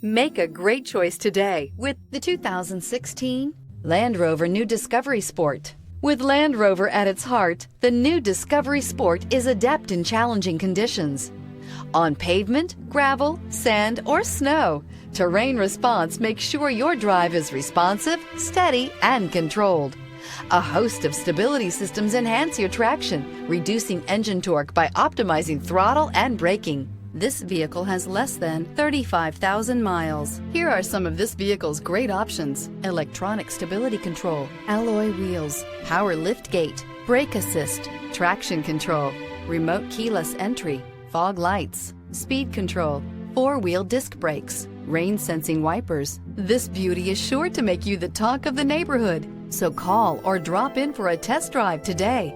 Make a great choice today with the 2016 Land Rover New Discovery Sport. With Land Rover at its heart, the new Discovery Sport is adept in challenging conditions. On pavement, gravel, sand, or snow, terrain response makes sure your drive is responsive, steady, and controlled. A host of stability systems enhance your traction, reducing engine torque by optimizing throttle and braking. This vehicle has less than 35,000 miles. Here are some of this vehicle's great options: electronic stability control, alloy wheels, power lift gate, brake assist, traction control, remote keyless entry, fog lights, speed control, four-wheel disc brakes, rain sensing wipers. This beauty is sure to make you the talk of the neighborhood. So call or drop in for a test drive today.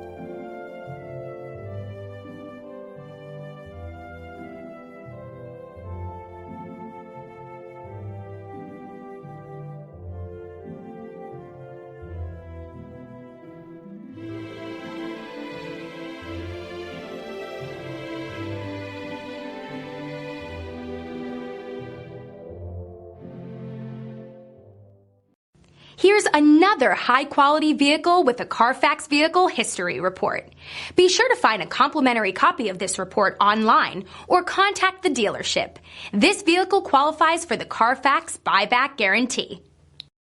Here's another high-quality vehicle with a Carfax Vehicle History Report. Be sure to find a complimentary copy of this report online or contact the dealership. This vehicle qualifies for the Carfax Buyback Guarantee.